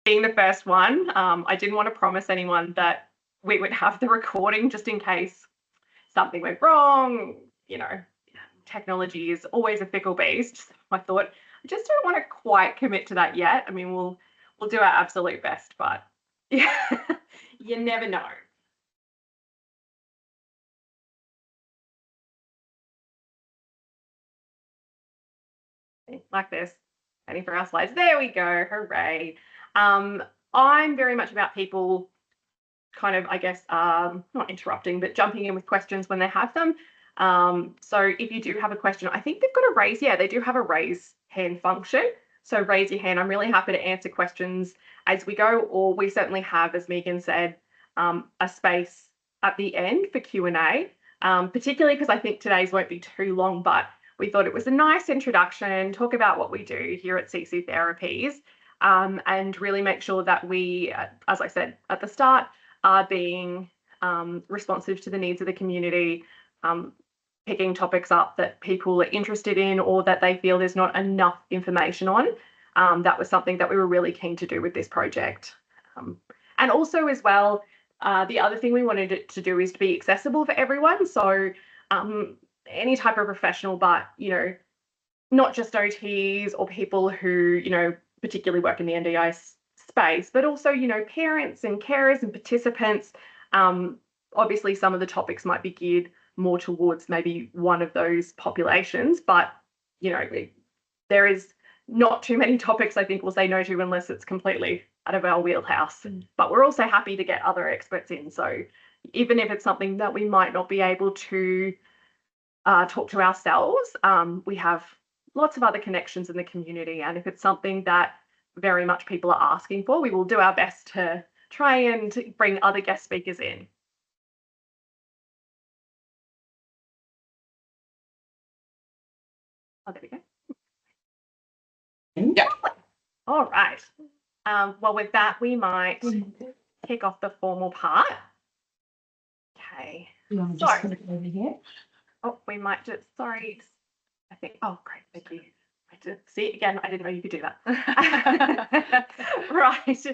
being the first one, I didn't want to promise anyone that we would have the recording just in case something went wrong. You know, technology is always a fickle beast. So I thought I just don't want to quite commit to that yet. I mean, we'll do our absolute best, but yeah, you never know. Like this, waiting for our slides. There we go. Hooray. I'm very much about people kind of, I guess, not interrupting, but jumping in with questions when they have them. So if you do have a question, I think they've got a raise. Yeah, they do have a raise hand function. So raise your hand. I'm really happy to answer questions as we go, or we certainly have, as Megan said, a space at the end for Q&A, particularly because I think today's won't be too long, but we thought it was a nice introduction, talk about what we do here at Sisu Therapies, and really make sure that we, as I said at the start, are being responsive to the needs of the community, picking topics up that people are interested in or that they feel there's not enough information on. That was something that we were really keen to do with this project. And also as well, the other thing we wanted it to do is to be accessible for everyone. So any type of professional, but, you know, not just OTs or people who, you know, particularly work in the NDI space, but also, you know, parents and carers and participants. Obviously, some of the topics might be geared more towards maybe one of those populations, but, you know, there is not too many topics I think we'll say no to unless it's completely out of our wheelhouse. But we're also happy to get other experts in. So even if it's something that we might not be able to talk to ourselves, we have lots of other connections in the community. And if it's something that very much people are asking for, we will do our best to try and bring other guest speakers in. Oh, there we go. Yeah. All right. Well, with that, we might kick off the formal part. Okay. You want to just put it over here? Oh, we might just, sorry. I think, oh, great, thank you. I did see it again. I didn't know you could do that. Right.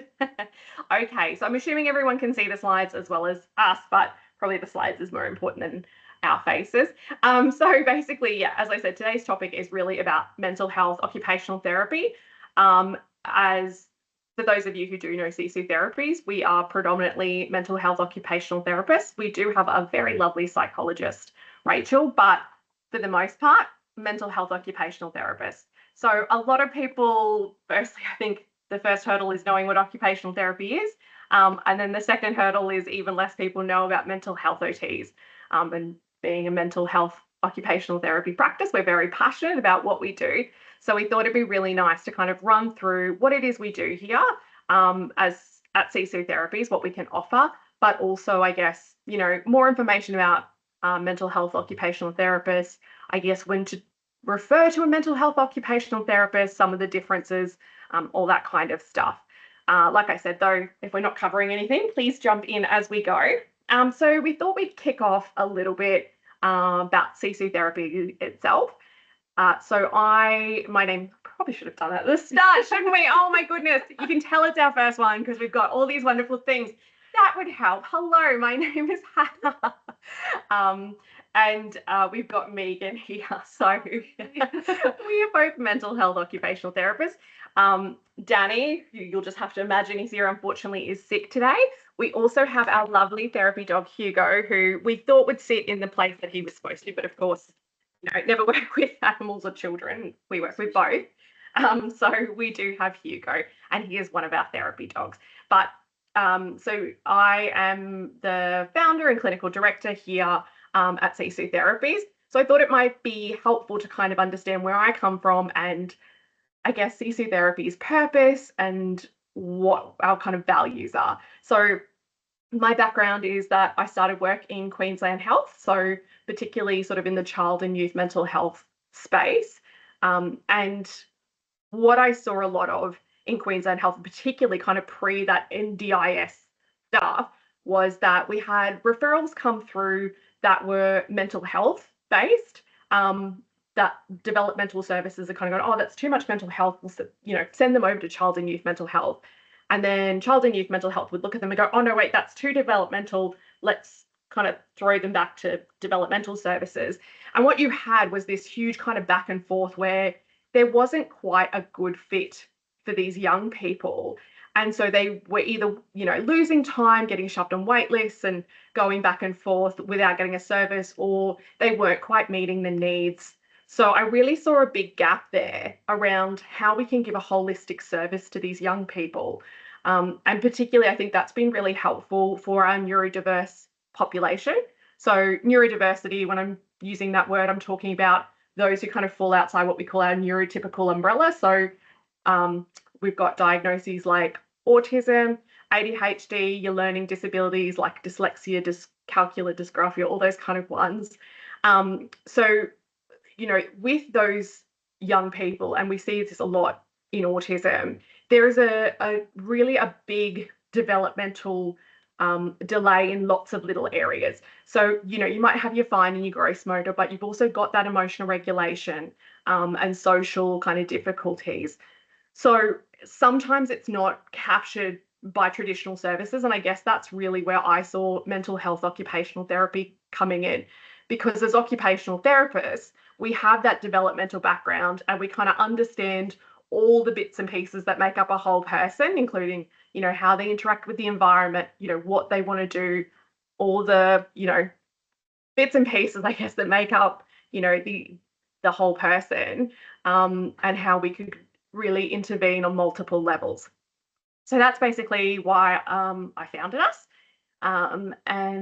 Okay, so I'm assuming everyone can see the slides as well as us, but probably the slides is more important than our faces. So basically, yeah, as I said, today's topic is really about mental health occupational therapy. As for those of you who do know Sisu Therapies, we are predominantly mental health occupational therapists. We do have a very lovely psychologist, Rachel, but for the most part, mental health occupational therapists. So a lot of people, firstly, I think the first hurdle is knowing what occupational therapy is. And then the second hurdle is even less people know about mental health OTs. And being a mental health occupational therapy practice, we're very passionate about what we do. So we thought it'd be really nice to kind of run through what it is we do here as at Sisu Therapies, what we can offer, but also, I guess, you know, more information about mental health occupational therapists, I guess when to refer to a mental health occupational therapist, some of the differences, all that kind of stuff. Like I said, though, if we're not covering anything, please jump in as we go. So we thought we'd kick off a little bit about Sisu Therapy itself. So my name, probably should have done that at the start, shouldn't we? Oh my goodness, you can tell it's our first one because we've got all these wonderful things. That would help. Hello, my name is Hannah. And we've got Megan here. So we are both mental health occupational therapists. Danny, you'll just have to imagine he's here, unfortunately, is sick today. We also have our lovely therapy dog, Hugo, who we thought would sit in the place that he was supposed to, but of course, you know, never work with animals or children. We work with both. So we do have Hugo, and he is one of our therapy dogs. But so I am the founder and clinical director here at Sisu Therapies. So I thought it might be helpful to kind of understand where I come from and I guess Sisu Therapy's purpose and what our kind of values are. So my background is that I started work in Queensland Health, so particularly sort of in the child and youth mental health space. And what I saw a lot of in Queensland Health, particularly kind of pre that NDIS stuff, was that we had referrals come through that were mental health based. That developmental services are kind of going, oh, that's too much mental health. We'll, you know, send them over to child and youth mental health. And then child and youth mental health would look at them and go, oh, no, wait, that's too developmental. Let's kind of throw them back to developmental services. And what you had was this huge kind of back and forth where there wasn't quite a good fit for these young people. And so they were either, losing time, getting shoved on wait lists and going back and forth without getting a service, or they weren't quite meeting the needs. So I really saw a big gap there around how we can give a holistic service to these young people. And particularly, I think that's been really helpful for our neurodiverse population. So neurodiversity, when I'm using that word, I'm talking about those who kind of fall outside what we call our neurotypical umbrella. So we've got diagnoses like autism, ADHD, your learning disabilities like dyslexia, dyscalculia, dysgraphia, all those kind of ones. So with those young people, and we see this a lot in autism, there is a really big developmental delay in lots of little areas. So, you might have your fine and your gross motor, but you've also got that emotional regulation and social kind of difficulties. So sometimes it's not captured by traditional services. And I guess that's really where I saw mental health occupational therapy coming in, because as occupational therapists, we have that developmental background and we kind of understand all the bits and pieces that make up a whole person, including, how they interact with the environment, what they want to do, all the, bits and pieces, I guess, that make up, the whole person, and how we could really intervene on multiple levels. So that's basically why I founded us. And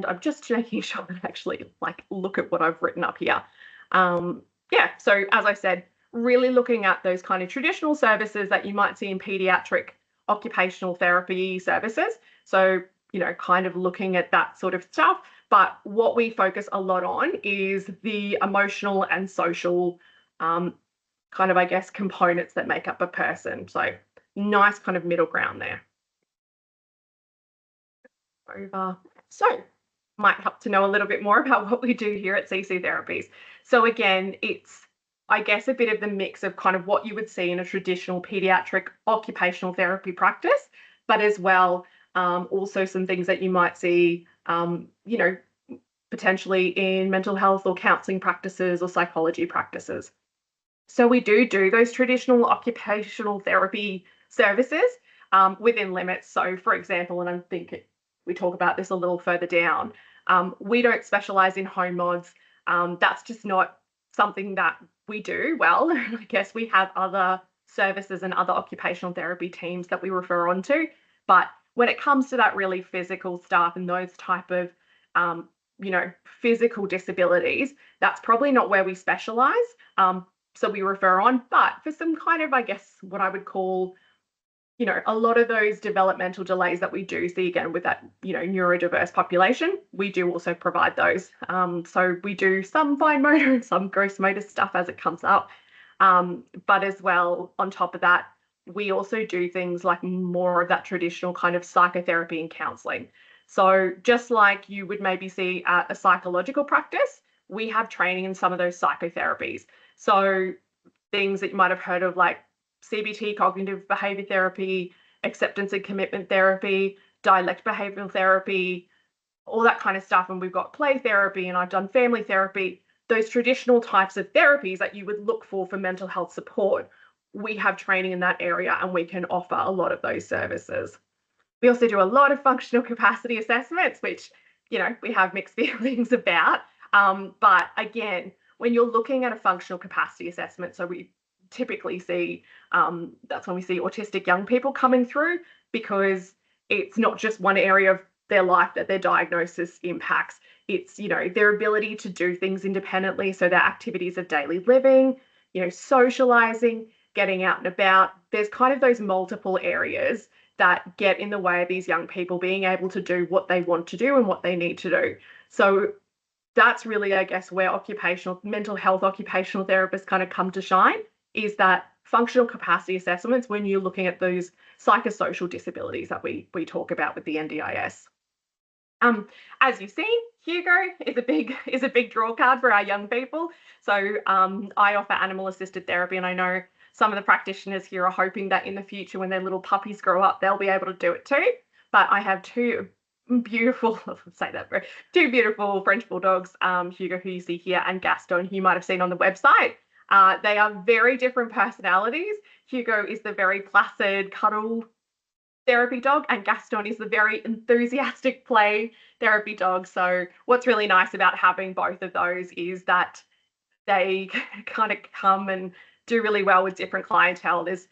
I'm just making sure that I actually look at what I've written up here. So as I said, really looking at those kind of traditional services that you might see in pediatric occupational therapy services. So, kind of looking at that sort of stuff. But what we focus a lot on is the emotional and social kind of, I guess, components that make up a person. So nice kind of middle ground there. Over. So might help to know a little bit more about what we do here at Sisu Therapies. So again, it's, I guess, a bit of the mix of kind of what you would see in a traditional pediatric occupational therapy practice, but as well, also some things that you might see, potentially in mental health or counselling practices or psychology practices. So we do those traditional occupational therapy services within limits. So for example, and I think we talk about this a little further down, we don't specialise in home mods. That's just not something that we do well. I guess we have other services and other occupational therapy teams that we refer on to. But when it comes to that really physical stuff and those type of, physical disabilities, that's probably not where we specialise. So we refer on, but for some kind of, I guess, what I would call, a lot of those developmental delays that we do see again with that, neurodiverse population, we do also provide those. So we do some fine motor and some gross motor stuff as it comes up. But as well, on top of that, we also do things like more of that traditional kind of psychotherapy and counselling. So just like you would maybe see at a psychological practice, we have training in some of those psychotherapies. So things that you might have heard of like CBT, cognitive behavior therapy, acceptance and commitment therapy, dialect behavioral therapy, all that kind of stuff. And we've got play therapy, and I've done family therapy, those traditional types of therapies that you would look for mental health support. We have training in that area and we can offer a lot of those services. We also do a lot of functional capacity assessments, which, we have mixed feelings about. But again, when you're looking at a functional capacity assessment, so we typically see, that's when we see autistic young people coming through, because it's not just one area of their life that their diagnosis impacts. It's, their ability to do things independently. So their activities of daily living, socializing, getting out and about. There's kind of those multiple areas that get in the way of these young people being able to do what they want to do and what they need to do. So that's really, I guess, where mental health occupational therapists kind of come to shine, is that functional capacity assessments when you're looking at those psychosocial disabilities that we talk about with the NDIS. As you've seen, Hugo is a big draw card for our young people. So I offer animal assisted therapy, and I know some of the practitioners here are hoping that in the future, when their little puppies grow up, they'll be able to do it too. But I have two beautiful, two beautiful French bulldogs, Hugo, who you see here, and Gaston, who you might have seen on the website. They are very different personalities. Hugo is the very placid, cuddle therapy dog, and Gaston is the very enthusiastic play therapy dog. So what's really nice about having both of those is that they kind of come and do really well with different clientele. There's,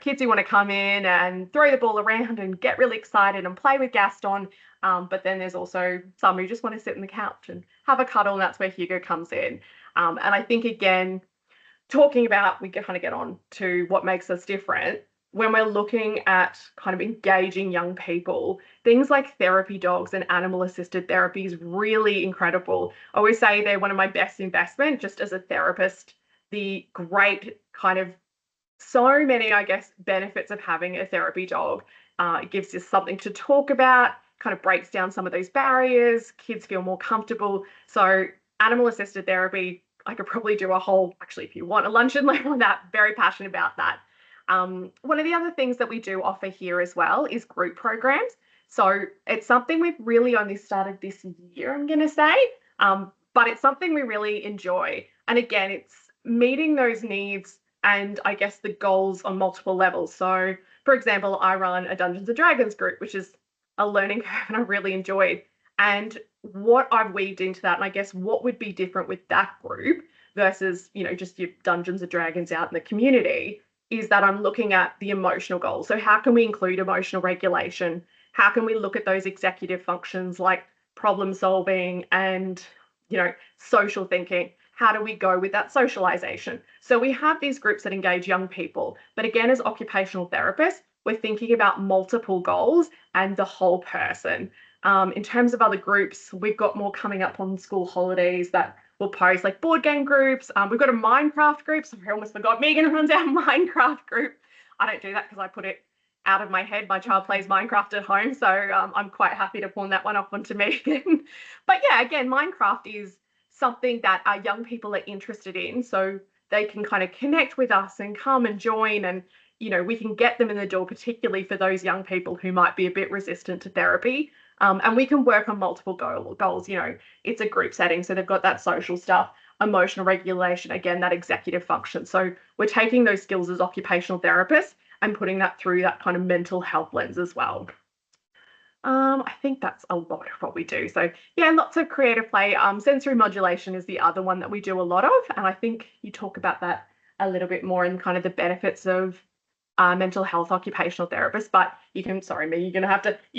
kids who want to come in and throw the ball around and get really excited and play with Gaston. But then there's also some who just want to sit on the couch and have a cuddle, and that's where Hugo comes in. And I think, again, talking about, we kind of get on to what makes us different. When we're looking at kind of engaging young people, things like therapy dogs and animal-assisted therapy is really incredible. I always say they're one of my best investment just as a therapist. The great kind of so many, I guess, benefits of having a therapy dog. It gives us something to talk about, kind of breaks down some of those barriers, kids feel more comfortable. So animal-assisted therapy, I could probably do a whole, actually, if you want a lunch and learn on that, very passionate about that. One of the other things that we do offer here as well is group programs. So it's something we've really only started this year, I'm going to say, but it's something we really enjoy. And again, it's meeting those needs and I guess the goals on multiple levels. So for example, I run a Dungeons and Dragons group, which is a learning curve and I really enjoyed. And what I've weaved into that, and I guess what would be different with that group versus, just your Dungeons and Dragons out in the community, is that I'm looking at the emotional goals. So how can we include emotional regulation? How can we look at those executive functions like problem solving and, social thinking? How do we go with that socialization? So we have these groups that engage young people, but again, as occupational therapists, we're thinking about multiple goals and the whole person. In terms of other groups, we've got more coming up on school holidays that we'll post, like board game groups. We've got a Minecraft group. So I almost forgot Megan runs our Minecraft group. I don't do that because I put it out of my head. My child plays Minecraft at home. So I'm quite happy to pawn that one off onto Megan. But yeah, again, Minecraft is something that our young people are interested in. So they can kind of connect with us and come and join, and, we can get them in the door, particularly for those young people who might be a bit resistant to therapy. And we can work on multiple goals. It's a group setting, so they've got that social stuff, emotional regulation, again, that executive function. So we're taking those skills as occupational therapists and putting that through that kind of mental health lens as well. I think that's a lot of what we do. So yeah, lots of creative play. Sensory modulation is the other one that we do a lot of. And I think you talk about that a little bit more in kind of the benefits of mental health occupational therapists. But you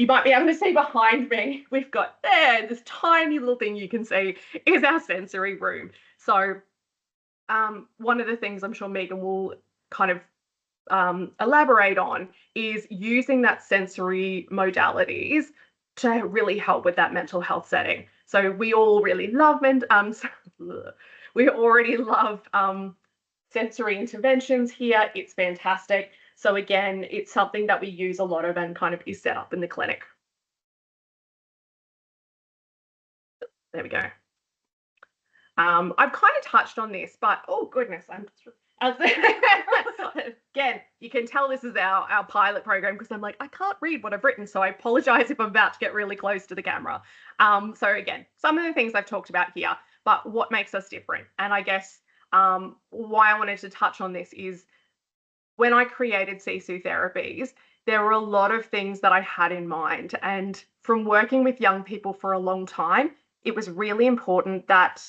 might be able to see behind me, we've got this tiny little thing you can see is our sensory room. So one of the things I'm sure Megan will kind of elaborate on is using that sensory modalities to really help with that mental health setting. So we all really love we already love sensory interventions here. It's fantastic. So again, it's something that we use a lot of and kind of is set up in the clinic. There we go. I've kind of touched on this, but oh goodness, again, you can tell this is our pilot program because I'm like, I can't read what I've written, so I apologize if I'm about to get really close to the camera. So again, some of the things I've talked about here, but what makes us different? And I guess why I wanted to touch on this is when I created Sisu Therapies, there were a lot of things that I had in mind. And from working with young people for a long time, it was really important that,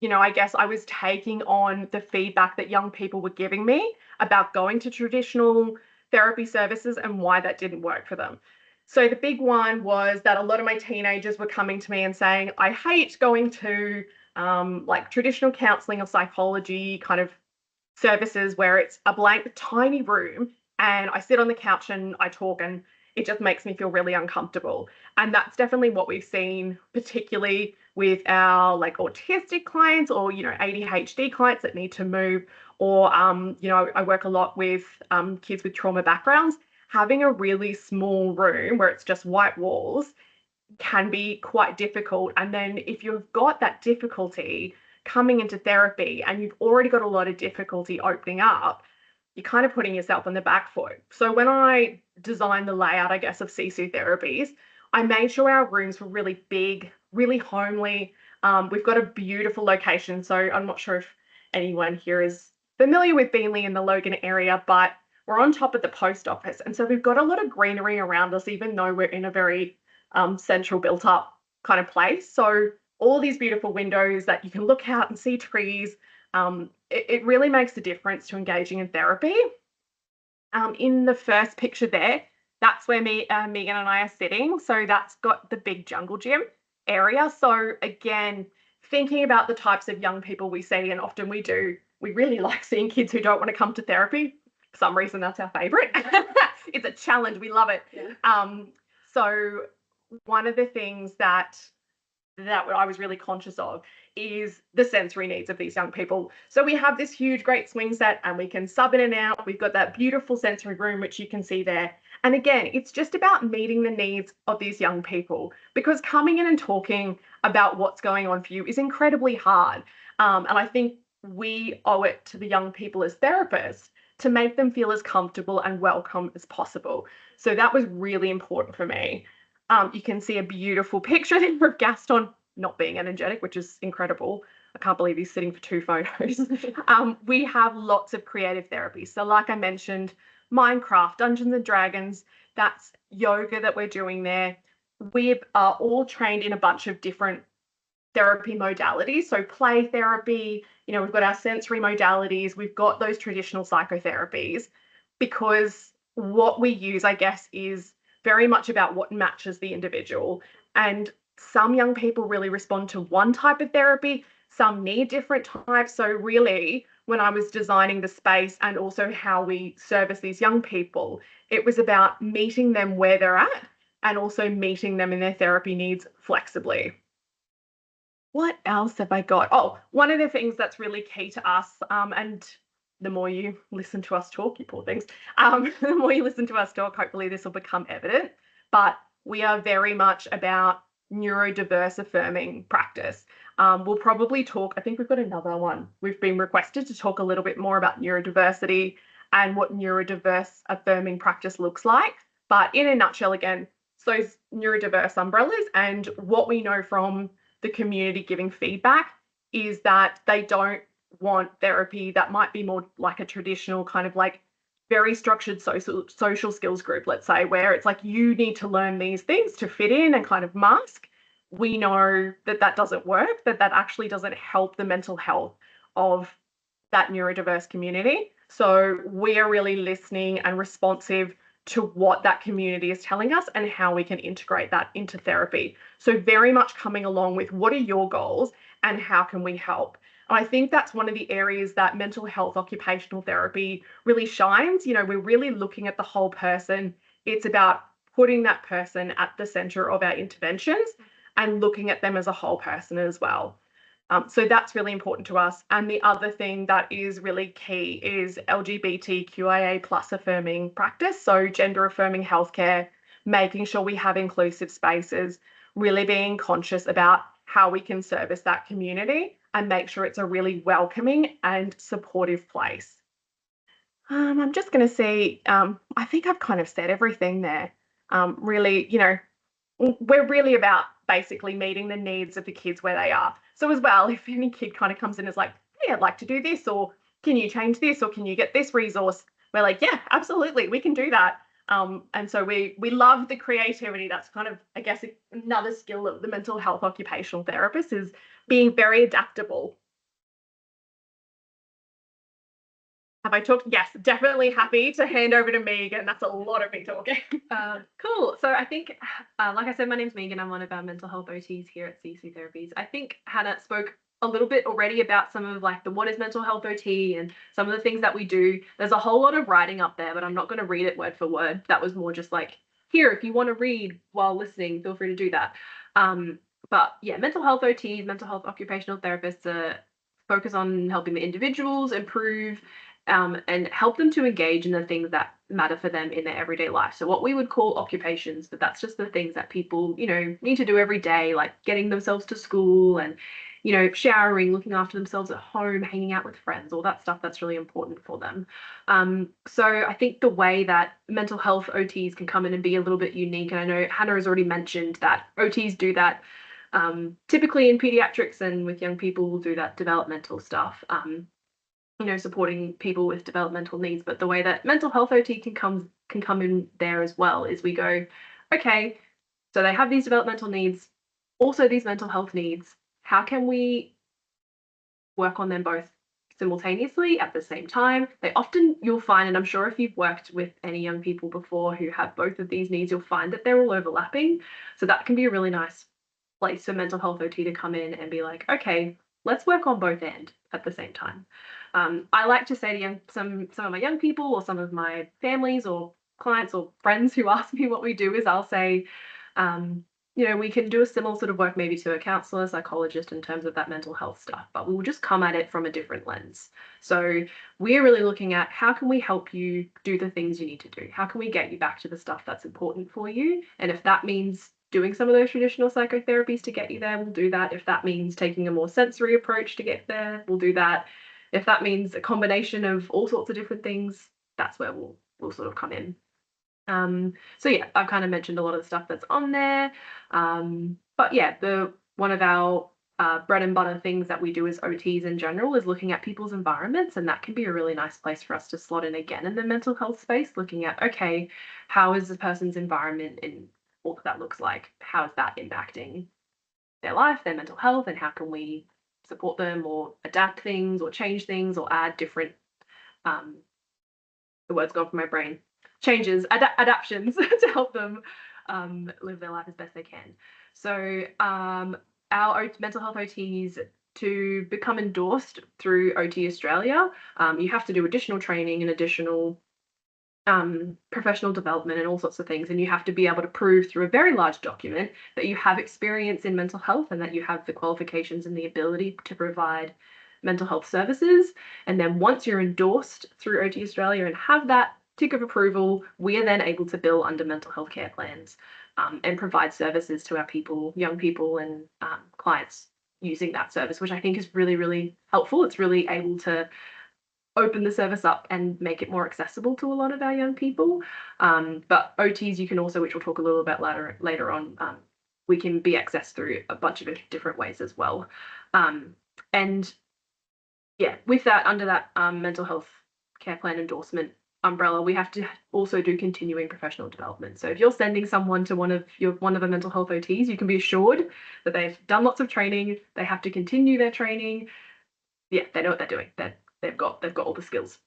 I guess I was taking on the feedback that young people were giving me about going to traditional therapy services and why that didn't work for them. So the big one was that a lot of my teenagers were coming to me and saying, I hate going to like traditional counseling or psychology kind of services where it's a blank, tiny room and I sit on the couch and I talk and it just makes me feel really uncomfortable. And that's definitely what we've seen, particularly with our like autistic clients or, ADHD clients that need to move, or, I work a lot with kids with trauma backgrounds. Having a really small room where it's just white walls can be quite difficult. And then if you've got that difficulty, coming into therapy and you've already got a lot of difficulty opening up, you're kind of putting yourself on the back foot. So when I designed the layout, I guess, of Sisu Therapies, I made sure our rooms were really big, really homely. We've got a beautiful location. So I'm not sure if anyone here is familiar with Beenleigh in the Logan area, but we're on top of the post office. And so we've got a lot of greenery around us, even though we're in a very central built up kind of place. So all these beautiful windows that you can look out and see trees. It really makes a difference to engaging in therapy. In the first picture there, that's where Megan and I are sitting. So that's got the big jungle gym area. So again, thinking about the types of young people we see, and often we really like seeing kids who don't want to come to therapy. For some reason, that's our favorite. It's a challenge. We love it. Yeah. So one of the things that I was really conscious of is the sensory needs of these young people. So we have this huge, great swing set and we can sub in and out. We've got that beautiful sensory room, which you can see there. And again, it's just about meeting the needs of these young people, because coming in and talking about what's going on for you is incredibly hard. And I think we owe it to the young people as therapists to make them feel as comfortable and welcome as possible. So that was really important for me. You can see a beautiful picture there of Gaston not being energetic, which is incredible. I can't believe he's sitting for 2 photos. We have lots of creative therapies. So like I mentioned, Minecraft, Dungeons and Dragons, that's yoga that we're doing there. We are all trained in a bunch of different therapy modalities. So play therapy, we've got our sensory modalities, we've got those traditional psychotherapies, because what we use, I guess, is very much about what matches the individual. And some young people really respond to one type of therapy, some need different types. So really, when I was designing the space and also how we service these young people, it was about meeting them where they're at and also meeting them in their therapy needs flexibly. What else have I got? Oh, one of the things that's really key to us, and the more you listen to us talk, you poor things, the more you listen to us talk, hopefully this will become evident, but we are very much about neurodiverse affirming practice. We'll probably talk, I think we've got another one. We've been requested to talk a little bit more about neurodiversity and what neurodiverse affirming practice looks like. But in a nutshell, again, so those neurodiverse umbrellas, and what we know from the community giving feedback is that they don't want therapy that might be more like a traditional kind of like very structured social skills group, let's say, where it's like you need to learn these things to fit in and kind of mask. We know that that doesn't work, that actually doesn't help the mental health of that neurodiverse community. So we are really listening and responsive to what that community is telling us and how we can integrate that into therapy. So very much coming along with what are your goals and how can we help? And I think that's one of the areas that mental health occupational therapy really shines. We're really looking at the whole person. It's about putting that person at the center of our interventions and looking at them as a whole person as well. So that's really important to us. And the other thing that is really key is LGBTQIA plus affirming practice. So gender affirming healthcare, making sure we have inclusive spaces, really being conscious about how we can service that community and make sure it's a really welcoming and supportive place. I'm just going to say, I think I've kind of said everything there. Really, we're really about basically meeting the needs of the kids where they are. So as well, if any kid kind of comes in and is like, hey, I'd like to do this, or can you change this, or can you get this resource? We're like, yeah, absolutely, we can do that. And so we love the creativity. That's kind of, I guess, another skill of the mental health occupational therapist is being very adaptable. Have I talked? Yes, definitely happy to hand over to Megan. That's a lot of me talking. Cool. So I think, like I said, my name's Megan. I'm one of our mental health OTs here at Sisu Therapies. I think Hannah spoke a little bit already about some of like the what is mental health OT and some of the things that we do. There's a whole lot of writing up there, but I'm not going to read it word for word. That was more just like, here, if you want to read while listening, feel free to do that. But yeah, mental health OTs, mental health occupational therapists focus on helping the individuals improve and help them to engage in the things that matter for them in their everyday life. So what we would call occupations, but that's just the things that people, need to do every day, like getting themselves to school and, showering, looking after themselves at home, hanging out with friends, all that stuff that's really important for them. So I think the way that mental health OTs can come in and be a little bit unique, and I know Hannah has already mentioned that OTs do that typically in pediatrics, and with young people we'll do that developmental stuff, supporting people with developmental needs. But the way that mental health OT can come in there as well is we go, okay, so they have these developmental needs, also these mental health needs. How can we work on them both simultaneously at the same time? You'll find, and I'm sure if you've worked with any young people before who have both of these needs, you'll find that they're all overlapping. So that can be a really nice place for mental health OT to come in and be like, okay, let's work on both ends at the same time. I like to say to some of my young people, or some of my families or clients or friends who ask me what we do, is I'll say, we can do a similar sort of work maybe to a counselor, psychologist in terms of that mental health stuff, but we will just come at it from a different lens. So we're really looking at how can we help you do the things you need to do? How can we get you back to the stuff that's important for you? And if that means doing some of those traditional psychotherapies to get you there, we'll do that. If that means taking a more sensory approach to get there, we'll do that. If that means a combination of all sorts of different things, that's where we'll sort of come in. So yeah, I've kind of mentioned a lot of the stuff that's on there. But yeah, one of our bread and butter things that we do as OTs in general is looking at people's environments, and that can be a really nice place for us to slot in again in the mental health space, looking at, okay, how is the person's environment and what that looks like? How is that impacting their life, their mental health, and how can we support them or adapt things or change things or add different, the word's gone from my brain, changes, adaptions to help them live their life as best they can. So our mental health OTs, to become endorsed through OT Australia, you have to do additional training and additional professional development and all sorts of things, and you have to be able to prove through a very large document that you have experience in mental health and that you have the qualifications and the ability to provide mental health services. And then once you're endorsed through OT Australia and have that tick of approval, we are then able to bill under mental health care plans and provide services to our young people and clients using that service, which I think is really, really helpful. It's really able to open the service up and make it more accessible to a lot of our young people. But OTs, you can also, which we'll talk a little about later on, we can be accessed through a bunch of different ways as well. And yeah, with that, under that mental health care plan endorsement umbrella, we have to also do continuing professional development. So if you're sending someone to one of the mental health OTs, you can be assured that they've done lots of training, they have to continue their training. Yeah, they know what they're doing. They've got all the skills.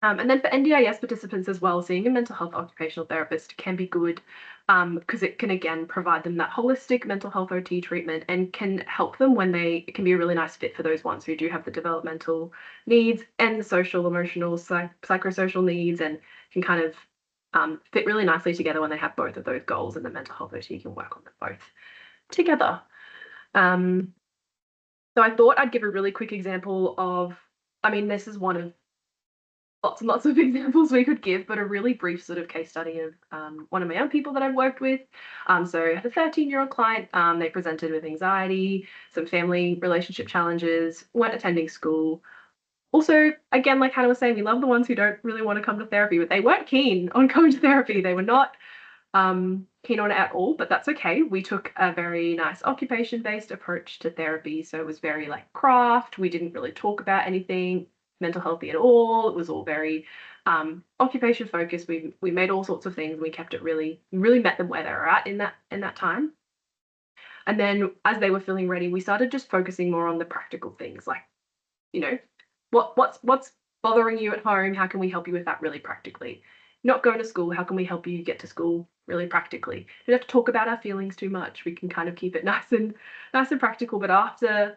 And then for NDIS participants as well, seeing a mental health occupational therapist can be good because it can, again, provide them that holistic mental health OT treatment and can help them it can be a really nice fit for those ones who do have the developmental needs and the social, emotional, psychosocial needs, and can kind of fit really nicely together when they have both of those goals, and the mental health OT can work on them both together. So I thought I'd give a really quick example of, this is one of lots and lots of examples we could give, but a really brief sort of case study of one of my young people that I've worked with. So I had a 13-year-old client. They presented with anxiety, some family relationship challenges, weren't attending school. Also, again, like Hannah was saying, we love the ones who don't really want to come to therapy, but they weren't keen on coming to therapy. They were not keen on it at all, but that's okay. We took a very nice occupation-based approach to therapy. So it was very like craft. We didn't really talk about anything mental healthy at all. It was all very occupation focused. We made all sorts of things. We kept it really met them where they were at in that time. And then as they were feeling ready, we started just focusing more on the practical things, like, what's bothering you at home? How can we help you with that really practically? Not going to school, how can we help you get to school really practically? We don't have to talk about our feelings too much. We can kind of keep it nice and practical. But after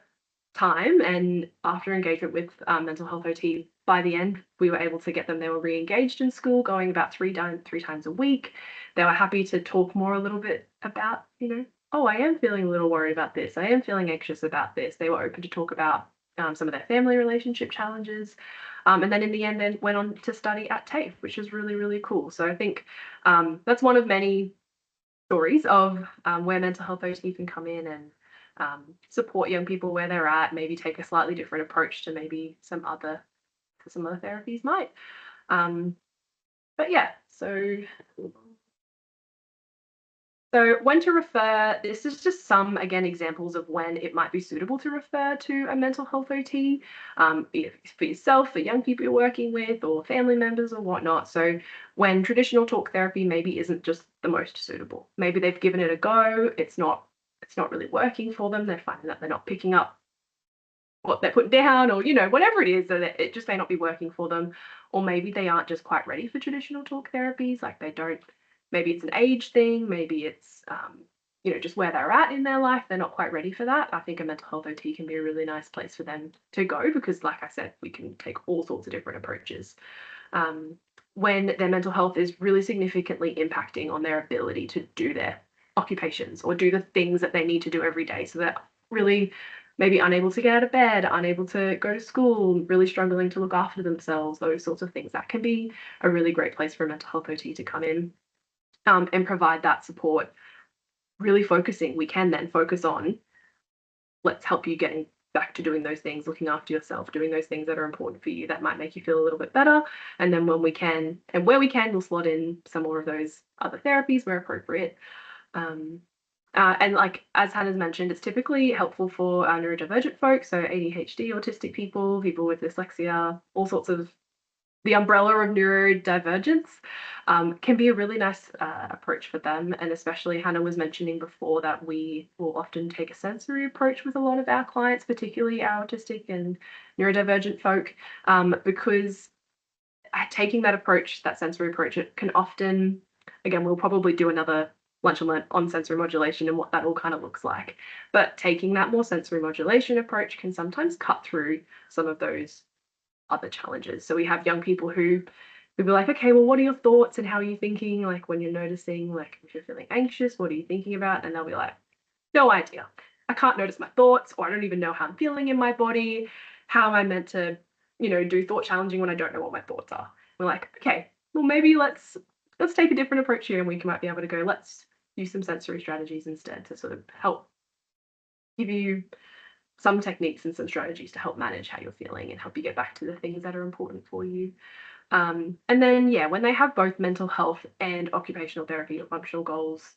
time and after engagement with mental health OT, by the end, we were able to get them. They were re-engaged in school, going about three times a week. They were happy to talk more a little bit about, oh, I am feeling a little worried about this. I am feeling anxious about this. They were open to talk about some of their family relationship challenges. And then in the end, then went on to study at TAFE, which is really, really cool. So I think that's one of many stories of where mental health OT can come in and support young people where they're at, maybe take a slightly different approach to maybe some other therapies might. But yeah, so when to refer, this is just some, again, examples of when it might be suitable to refer to a mental health OT, either for yourself, for young people you're working with, or family members or whatnot. So when traditional talk therapy maybe isn't just the most suitable, maybe they've given it a go, it's not really working for them, they're finding that they're not picking up what they're putting down, or whatever it is, that it just may not be working for them, or maybe they aren't just quite ready for traditional talk therapies, like they don't. Maybe it's an age thing, maybe it's just where they're at in their life, they're not quite ready for that. I think a mental health OT can be a really nice place for them to go, because like I said, we can take all sorts of different approaches. When their mental health is really significantly impacting on their ability to do their occupations or do the things that they need to do every day, so they're really maybe unable to get out of bed, unable to go to school, really struggling to look after themselves, those sorts of things. That can be a really great place for a mental health OT to come in. And provide that support, really focusing. We can then focus on, let's help you getting back to doing those things, looking after yourself, doing those things that are important for you that might make you feel a little bit better. And then when we can, and where we can, we'll slot in some more of those other therapies where appropriate. And like as Hannah's mentioned, it's typically helpful for neurodivergent folks, so ADHD, autistic people, people with dyslexia, all sorts of the umbrella of neurodivergence, can be a really nice approach for them. And especially Hannah was mentioning before that we will often take a sensory approach with a lot of our clients, particularly our autistic and neurodivergent folk, because taking that approach, that sensory approach, it can often, again, we'll probably do another lunch and learn on sensory modulation and what that all kind of looks like. But taking that more sensory modulation approach can sometimes cut through some of those other challenges. So we have young people who be like, okay, well, what are your thoughts and how are you thinking? Like when you're noticing, like if you're feeling anxious, what are you thinking about? And they'll be like, no idea. I can't notice my thoughts, or I don't even know how I'm feeling in my body. How am I meant to, do thought challenging when I don't know what my thoughts are? We're like, okay, well, maybe let's take a different approach here, and we might be able to go, let's use some sensory strategies instead to sort of help give you some techniques and some strategies to help manage how you're feeling and help you get back to the things that are important for you. And then, yeah, when they have both mental health and occupational therapy or functional goals,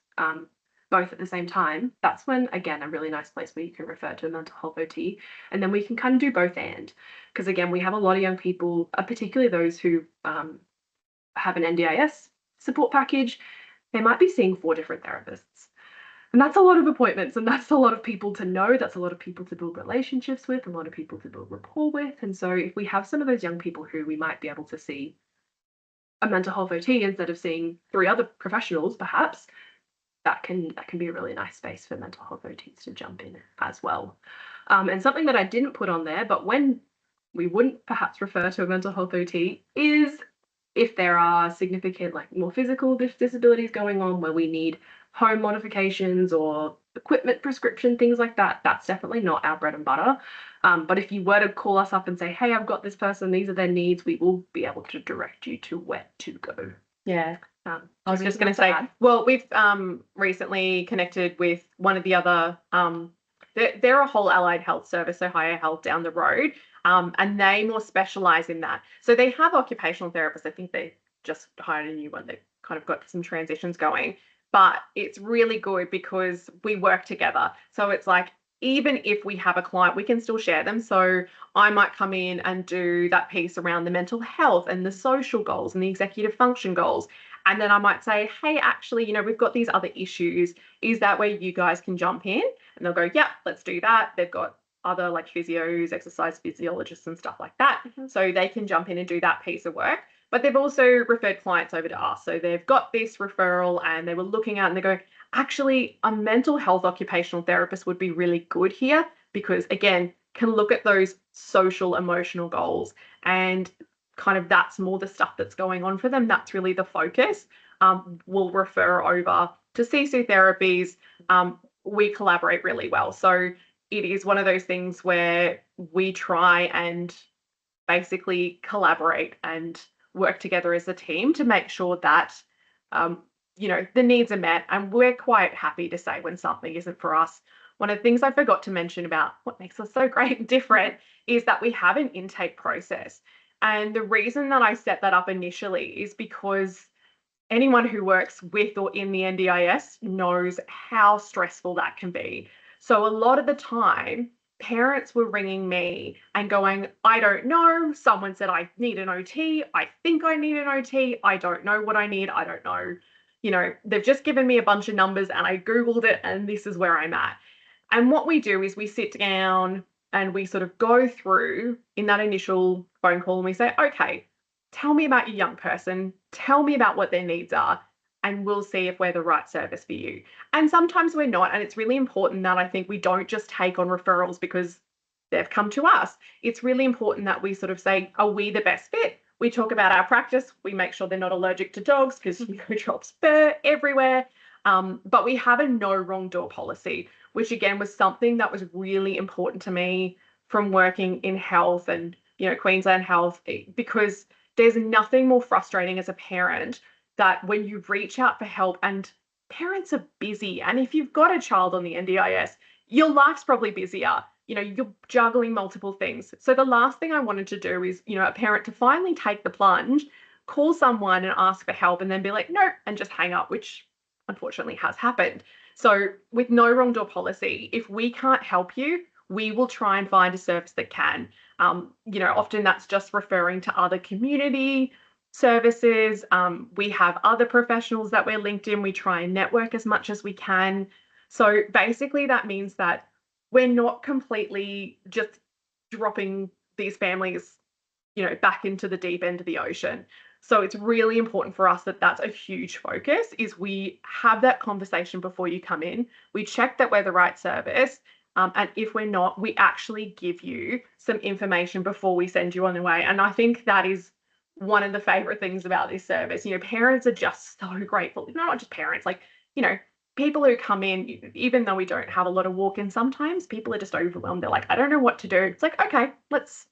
both at the same time, that's when, again, a really nice place where you can refer to a mental health OT. And then we can kind of do both and. Because, again, we have a lot of young people, particularly those who have an NDIS support package, they might be seeing 4 different therapists. And that's a lot of appointments, and that's a lot of people to know, that's a lot of people to build relationships with, a lot of people to build rapport with. And so if we have some of those young people who we might be able to see a mental health OT instead of seeing 3 other professionals, perhaps, that can be a really nice space for mental health OTs to jump in as well. And something that I didn't put on there, but when we wouldn't perhaps refer to a mental health OT, is if there are significant, like more physical disabilities going on where we need home modifications or equipment prescription, things like that. That's definitely not our bread and butter. But if you were to call us up and say, hey, I've got this person, these are their needs, we will be able to direct you to where to go. Yeah. I was just going to say, well, we've recently connected with one of the other, they're a whole allied health service, so Higher Health down the road, and they more specialize in that. So they have occupational therapists. I think they just hired a new one. They've kind of got some transitions going. But it's really good because we work together. So it's like, even if we have a client, we can still share them. So I might come in and do that piece around the mental health and the social goals and the executive function goals. And then I might say, hey, actually, we've got these other issues. Is that where you guys can jump in? And they'll go, yeah, let's do that. They've got other like physios, exercise physiologists and stuff like that. Mm-hmm. So they can jump in and do that piece of work. But they've also referred clients over to us. So they've got this referral and they were looking at and they go, actually, a mental health occupational therapist would be really good here because, again, can look at those social, emotional goals. And kind of that's more the stuff that's going on for them. That's really the focus. We'll refer over to Sisu Therapies. We collaborate really well. So it is one of those things where we try and basically collaborate and work together as a team to make sure that, the needs are met. And we're quite happy to say when something isn't for us. one of the things I forgot to mention about what makes us so great and different is that we have an intake process. And the reason that I set that up initially is because anyone who works with or in the NDIS knows how stressful that can be. So a lot of the time, parents were ringing me and going, I don't know. Someone said I need an OT. I think I need an OT. I don't know what I need. I don't know. They've just given me a bunch of numbers and I Googled it and this is where I'm at. And what we do is we sit down and we sort of go through in that initial phone call and we say, okay, tell me about your young person, tell me about what their needs are, and we'll see if we're the right service for you. And sometimes we're not. And it's really important that I think we don't just take on referrals because they've come to us. It's really important that we sort of say, are we the best fit? We talk about our practice. We make sure they're not allergic to dogs because drops fur everywhere. But we have a no wrong door policy, which again was something that was really important to me from working in health and Queensland Health, because there's nothing more frustrating as a parent that when you reach out for help and parents are busy. And if you've got a child on the NDIS, your life's probably busier. You're juggling multiple things. So the last thing I wanted to do is, a parent to finally take the plunge, call someone and ask for help and then be like, no, and just hang up, which unfortunately has happened. So with no wrong door policy, if we can't help you, we will try and find a service that can. Often that's just referring to other community services. We have other professionals that we're linked in. We try and network as much as we can. So basically that means that we're not completely just dropping these families, back into the deep end of the ocean. So it's really important for us that that's a huge focus, is we have that conversation before you come in. We check that we're the right service. And if we're not, we actually give you some information before we send you on the way. And I think that is one of the favorite things about this service. Parents are just so grateful. Not just parents, people who come in, even though we don't have a lot of walk-in, sometimes people are just overwhelmed. They're like, I don't know what to do. It's like, okay, let's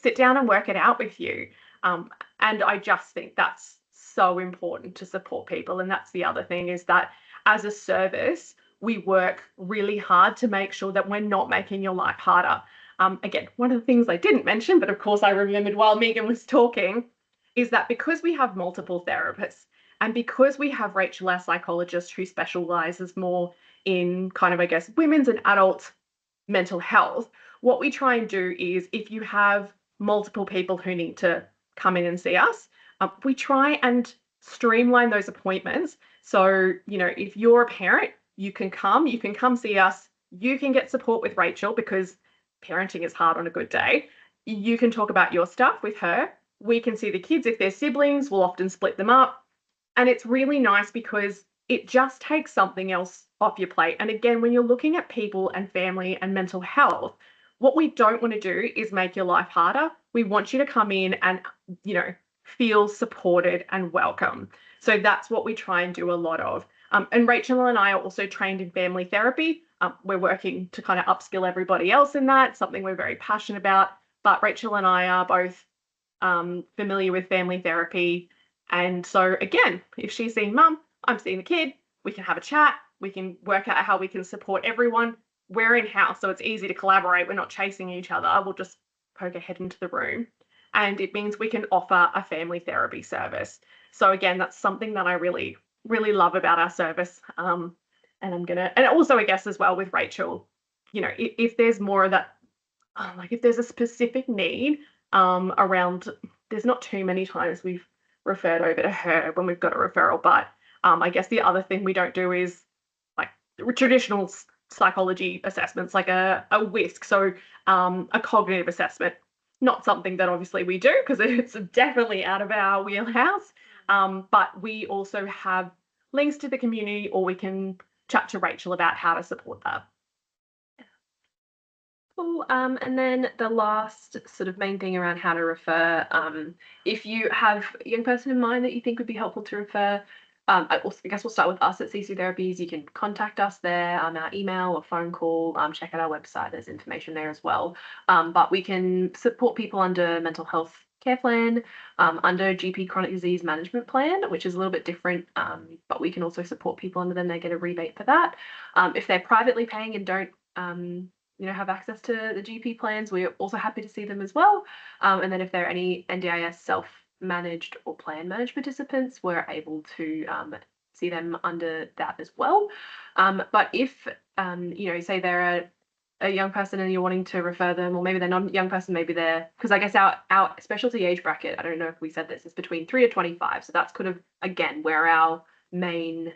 sit down and work it out with you. And I just think that's so important to support people. And that's the other thing, is that as a service, we work really hard to make sure that we're not making your life harder. Again, one of the things I didn't mention, but of course I remembered while Megan was talking, is that because we have multiple therapists and because we have Rachel, our psychologist, who specializes more in kind of, I guess, women's and adult mental health, what we try and do is, if you have multiple people who need to come in and see us, we try and streamline those appointments. So, if you're a parent, you can come see us, you can get support with Rachel because parenting is hard on a good day. You can talk about your stuff with her. We can see the kids. If they're siblings, we'll often split them up. And it's really nice because it just takes something else off your plate. And again, when you're looking at people and family and mental health, what we don't want to do is make your life harder. We want you to come in and, feel supported and welcome. So that's what we try and do a lot of. And Rachel and I are also trained in family therapy. We're working to kind of upskill everybody else in that, something we're very passionate about. But Rachel and I are both familiar with family therapy. And so again, if she's seeing mum, I'm seeing the kid, we can have a chat, we can work out how we can support everyone. We're in-house, so it's easy to collaborate. We're not chasing each other. We'll just poke our head into the room. And it means we can offer a family therapy service. So again, that's something that I really, really love about our service. And also I guess as well with Rachel, if there's more of that, if there's a specific need around, there's not too many times we've referred over to her when we've got a referral, but I guess the other thing we don't do is like traditional psychology assessments, like a WISC, so a cognitive assessment. Not something that obviously we do because it's definitely out of our wheelhouse, but we also have links to the community, or we can chat to Rachel about how to support that. Cool. And then the last sort of main thing around how to refer, if you have a young person in mind that you think would be helpful to refer, I guess we'll start with us at Sisu Therapies. You can contact us there on our email or phone call. Check out our website. There's information there as well. But we can support people under mental health care plan, under GP chronic disease management plan, which is a little bit different, but we can also support people under them. They get a rebate for that. If they're privately paying and don't have access to the GP plans, we're also happy to see them as well. And then if there are any NDIS self-managed or plan managed participants, we're able to see them under that as well. But if say they're a young person and you're wanting to refer them, or maybe they're not a young person, maybe they're, because I guess our specialty age bracket, I don't know if we said this, is between 3 to 25. So that's kind of, again, where our main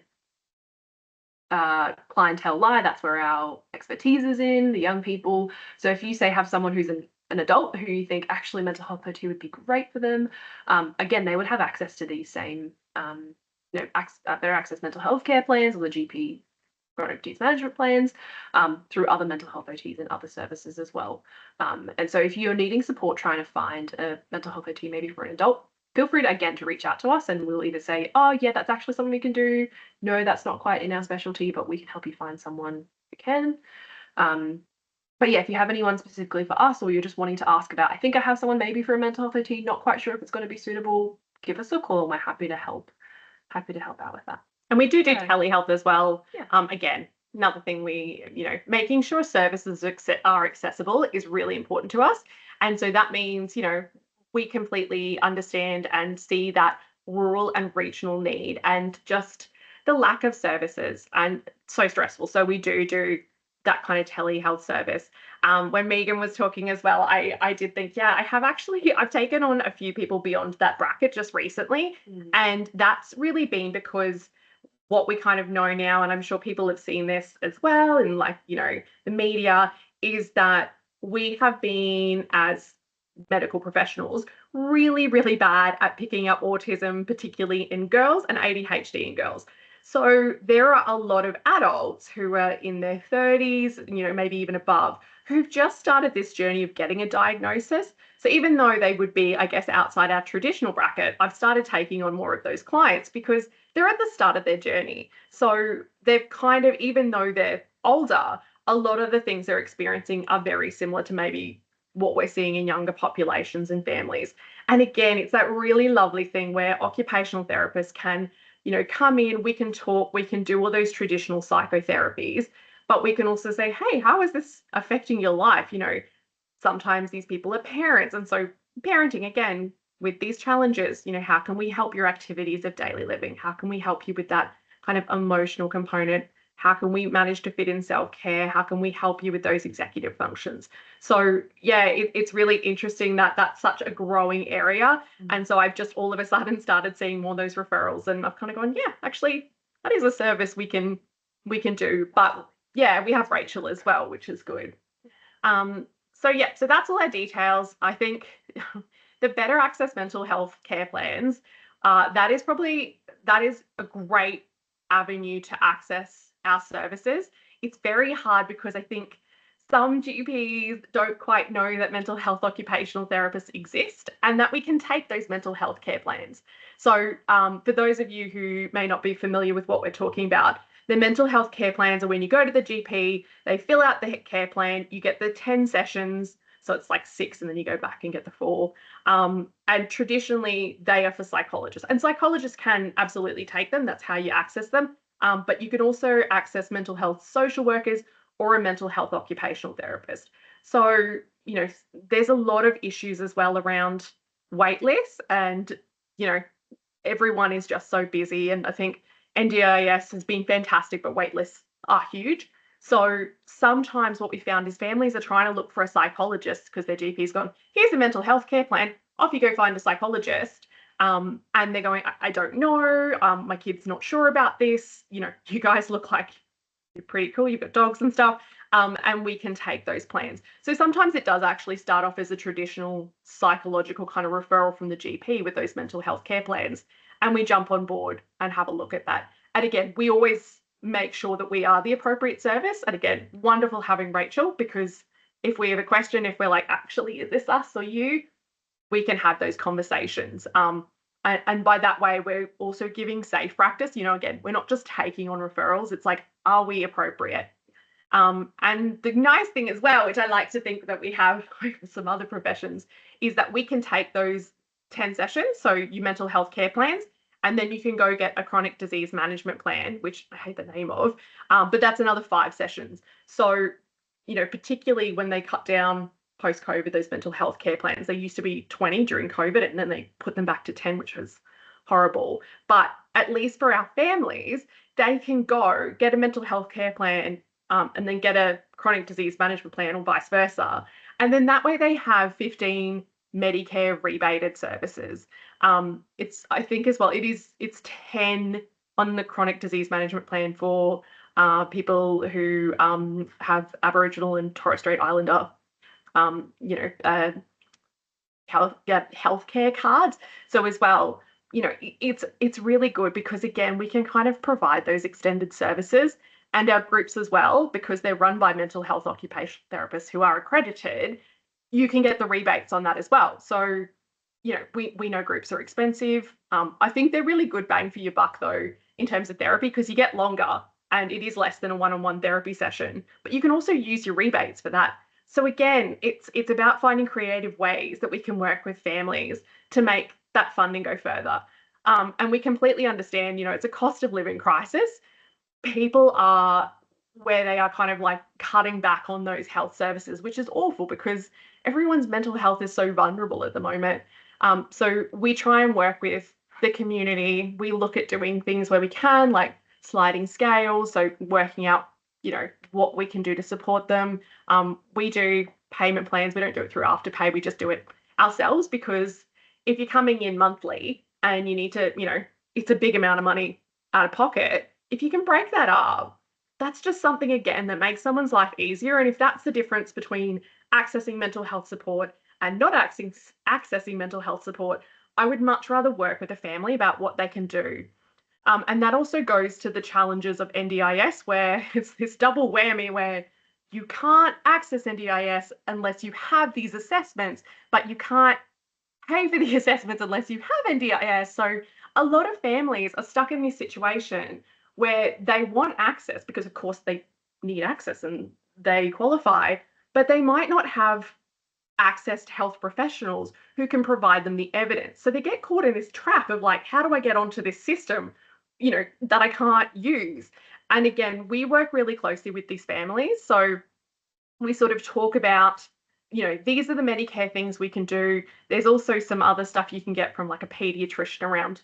clientele lie. That's where our expertise is in, the young people. So if you say have someone who's an adult who you think actually mental health OT would be great for them, again, they would have access to these same better access mental health care plans, or the GP chronic disease management plans, through other mental health OTs and other services as well. And so if you're needing support trying to find a mental health OT, maybe for an adult, feel free to, again, to reach out to us, and we'll either say, oh yeah, that's actually something we can do. No, that's not quite in our specialty, but we can help you find someone who can. But yeah, if you have anyone specifically for us, or you're just wanting to ask about, I think I have someone maybe for a mental health OT, not quite sure if it's going to be suitable, give us a call and we're happy to help out with that. And we do telehealth as well. Yeah. Again, another thing making sure services are accessible is really important to us. And so that means, we completely understand and see that rural and regional need, and just the lack of services, and so stressful. So we do that kind of telehealth service. When Megan was talking as well, I did think, yeah, I've taken on a few people beyond that bracket just recently. And that's really been because what we kind of know now, and I'm sure people have seen this as well, and the media, is that we have been, as medical professionals, really, really bad at picking up autism, particularly in girls, and ADHD in girls. So there are a lot of adults who are in their 30s, maybe even above, who've just started this journey of getting a diagnosis. So even though they would be, I guess, outside our traditional bracket, I've started taking on more of those clients because they're at the start of their journey. So they've kind of, even though they're older, a lot of the things they're experiencing are very similar to maybe what we're seeing in younger populations and families. And again, it's that really lovely thing where occupational therapists can, come in, we can talk, we can do all those traditional psychotherapies, but we can also say, hey, how is this affecting your life? Sometimes these people are parents. And so parenting, again, with these challenges, how can we help your activities of daily living? How can we help you with that kind of emotional component? How can we manage to fit in self-care? How can we help you with those executive functions? So yeah, it's really interesting that that's such a growing area. And so I've just all of a sudden started seeing more of those referrals, and I've kind of gone, yeah, actually, that is a service we can do. But yeah, we have Rachel as well, which is good. So that's all our details. I think the better access mental health care plans, that is a great avenue to access our services. It's very hard because I think some GPs don't quite know that mental health occupational therapists exist, and that we can take those mental health care plans. So for those of you who may not be familiar with what we're talking about, the mental health care plans are when you go to the GP, they fill out the care plan, you get the 10 sessions. So it's like 6, and then you go back and get the 4. And traditionally, they are for psychologists. And psychologists can absolutely take them. That's how you access them. But you can also access mental health social workers or a mental health occupational therapist. So, there's a lot of issues as well around wait lists, and, everyone is just so busy. And I think NDIS has been fantastic, but wait lists are huge. So sometimes what we found is families are trying to look for a psychologist because their GP's gone, here's a mental health care plan, off you go find a psychologist. And they're going, I don't know, my kid's not sure about this. You guys look like you're pretty cool, you've got dogs and stuff, and we can take those plans. So sometimes it does actually start off as a traditional psychological kind of referral from the GP with those mental health care plans, and we jump on board and have a look at that. And again, we always make sure that we are the appropriate service. And again, wonderful having Rachel, because if we have a question, if we're like, actually, is this us or you, we can have those conversations. And by that way, we're also giving safe practice. Again, we're not just taking on referrals. It's like, are we appropriate? And the nice thing as well, which I like to think that we have over some other professions, is that we can take those 10 sessions, so your mental health care plans, and then you can go get a chronic disease management plan, which I hate the name of, but that's another 5 sessions. So particularly when they cut down post-COVID, those mental health care plans, they used to be 20 during COVID, and then they put them back to 10, which was horrible. But at least for our families, they can go get a mental health care plan, and then get a chronic disease management plan, or vice versa. And then that way they have 15 Medicare rebated services. I think as well, it's 10 on the chronic disease management plan for people who have Aboriginal and Torres Strait Islander, healthcare cards. So as well, it's really good because, again, we can kind of provide those extended services, and our groups as well, because they're run by mental health occupational therapists who are accredited. You can get the rebates on that as well. So, we know groups are expensive. I think they're really good bang for your buck, though, in terms of therapy, because you get longer and it is less than a one-on-one therapy session, but you can also use your rebates for that. So again, it's about finding creative ways that we can work with families to make that funding go further. And we completely understand, it's a cost of living crisis. People are where they are kind of like cutting back on those health services, which is awful because everyone's mental health is so vulnerable at the moment. So we try and work with the community. We look at doing things where we can, like sliding scales, so working out, what we can do to support them. We do payment plans. We don't do it through Afterpay. We just do it ourselves, because if you're coming in monthly and you need to, it's a big amount of money out of pocket, if you can break that up, that's just something, again, that makes someone's life easier. And if that's the difference between accessing mental health support and not accessing mental health support, I would much rather work with a family about what they can do. And that also goes to the challenges of NDIS, where it's this double whammy where you can't access NDIS unless you have these assessments, but you can't pay for the assessments unless you have NDIS. So a lot of families are stuck in this situation where they want access because, of course, they need access and they qualify, but they might not have access to health professionals who can provide them the evidence. So they get caught in this trap of like, how do I get onto this system, that I can't use? And again, we work really closely with these families. So we sort of talk about, these are the Medicare things we can do. There's also some other stuff you can get from like a pediatrician around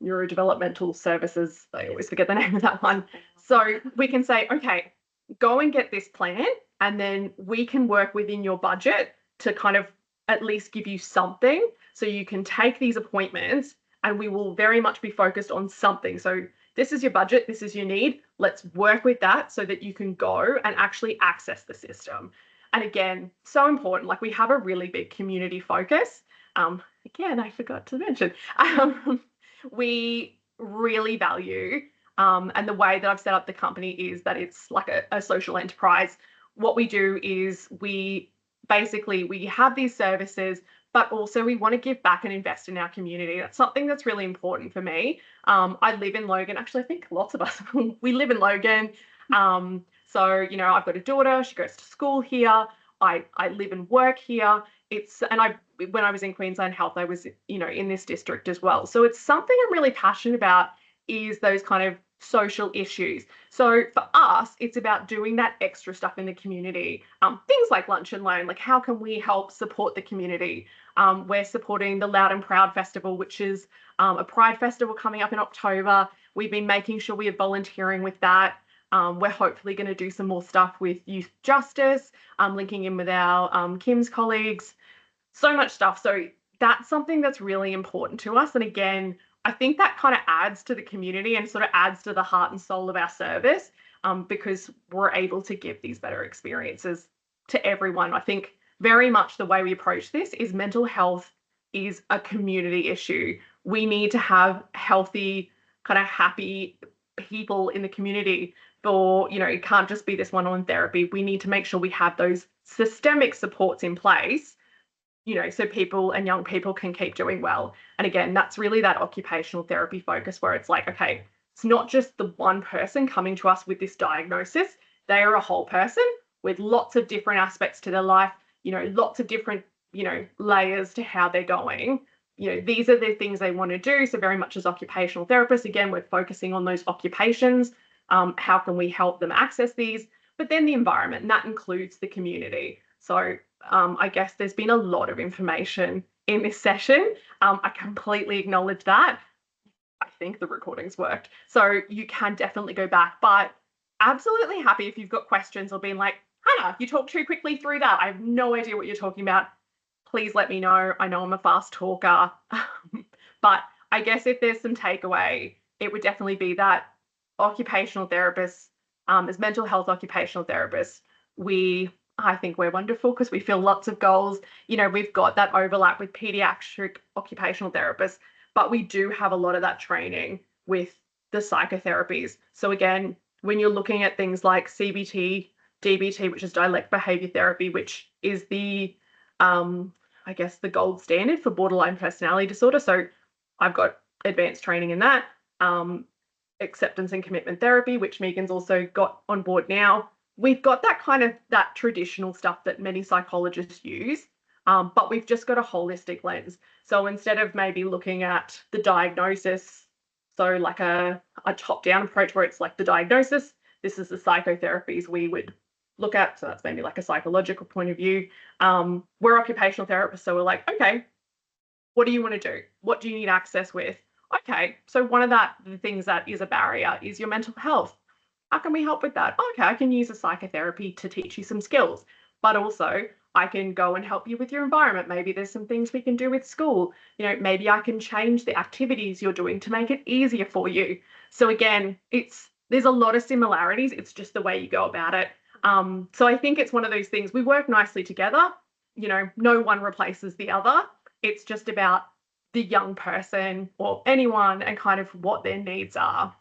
neurodevelopmental services. I always forget the name of that one. So we can say, okay, go and get this plan, and then we can work within your budget to kind of at least give you something so you can take these appointments, and we will very much be focused on something. So this is your budget, this is your need. Let's work with that so that you can go and actually access the system. And again, so important, like we have a really big community focus. Again, I forgot to mention, we really value, and the way that I've set up the company is that it's like a social enterprise. What we do is we have these services, but also we want to give back and invest in our community. That's something that's really important for me. I live in Logan. Actually, I think lots of us, we live in Logan. So, I've got a daughter, she goes to school here. I live and work here. When I was in Queensland Health, I was, in this district as well. So it's something I'm really passionate about, is those kind of social issues. So for us, it's about doing that extra stuff in the community. Things like Lunch and Learn, like how can we help support the community? We're supporting the Loud and Proud Festival, which is a Pride festival coming up in October. We've been making sure we are volunteering with that. We're hopefully going to do some more stuff with youth justice, linking in with our Kim's colleagues, so much stuff. So that's something that's really important to us. And again, I think that kind of adds to the community and sort of adds to the heart and soul of our service, because we're able to give these better experiences to everyone. I think very much the way we approach this is mental health is a community issue. We need to have healthy, kind of happy people in the community for, it can't just be this one-on-one therapy. We need to make sure we have those systemic supports in place, so people and young people can keep doing well. And again, that's really that occupational therapy focus, where it's like, okay, it's not just the one person coming to us with this diagnosis. They are a whole person with lots of different aspects to their life, lots of different, layers to how they're going. These are the things they want to do. So very much as occupational therapists, again, we're focusing on those occupations. How can we help them access these? but then the environment, and that includes the community. So I guess there's been a lot of information in this session. I completely acknowledge that. I think the recordings worked. So you can definitely go back, but absolutely happy if you've got questions or been like, Hannah, you talked too quickly through that. I have no idea what you're talking about. Please let me know. I know I'm a fast talker. But I guess if there's some takeaway, it would definitely be that occupational therapists, as mental health occupational therapists, I think we're wonderful because we fill lots of goals. You know, we've got that overlap with pediatric occupational therapists, but we do have a lot of that training with the psychotherapies. So again, when you're looking at things like CBT, DBT, which is dialect behavior therapy, which is the, I guess, the gold standard for borderline personality disorder. So I've got advanced training in that. Acceptance and commitment therapy, which Megan's also got on board now. We've got that kind of that traditional stuff that many psychologists use, but we've just got a holistic lens. So instead of maybe looking at the diagnosis, so like a top-down approach where it's like the diagnosis, this is the psychotherapies we would look at. So that's maybe like a psychological point of view. We're occupational therapists, so we're like, okay, what do you want to do? What do you need access with? Okay, so one of the things that is a barrier is your mental health. How can we help with that? Okay, I can use a psychotherapy to teach you some skills, but also I can go and help you with your environment. Maybe there's some things we can do with school. You know, maybe I can change the activities you're doing to make it easier for you. So again, there's a lot of similarities. It's just the way you go about it. So I think it's one of those things, we work nicely together. You know, no one replaces the other. It's just about the young person or anyone and kind of what their needs are.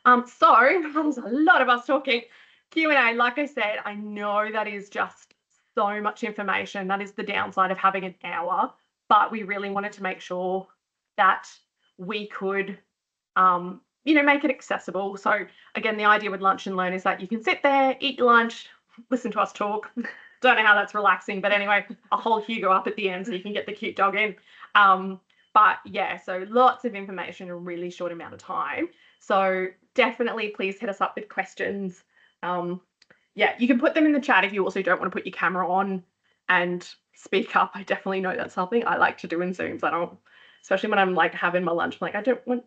So there's a lot of us talking. Q&A, like I said, I know that is just so much information. That is the downside of having an hour, but we really wanted to make sure that we could, make it accessible. So again, the idea with Lunch and Learn is that you can sit there, eat your lunch, listen to us talk. Don't know how that's relaxing, but anyway, I'll hold Hugo up at the end so you can get the cute dog in. But yeah, so lots of information in a really short amount of time. So definitely please hit us up with questions. Yeah, you can put them in the chat if you also don't want to put your camera on and speak up. I definitely know that's something I like to do in Zooms. I don't, especially when I'm like having my lunch, I'm like, I'm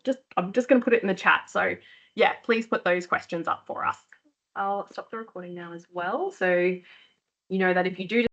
just going to put it in the chat. So yeah, please put those questions up for us. I'll stop the recording now as well. So you know that if you do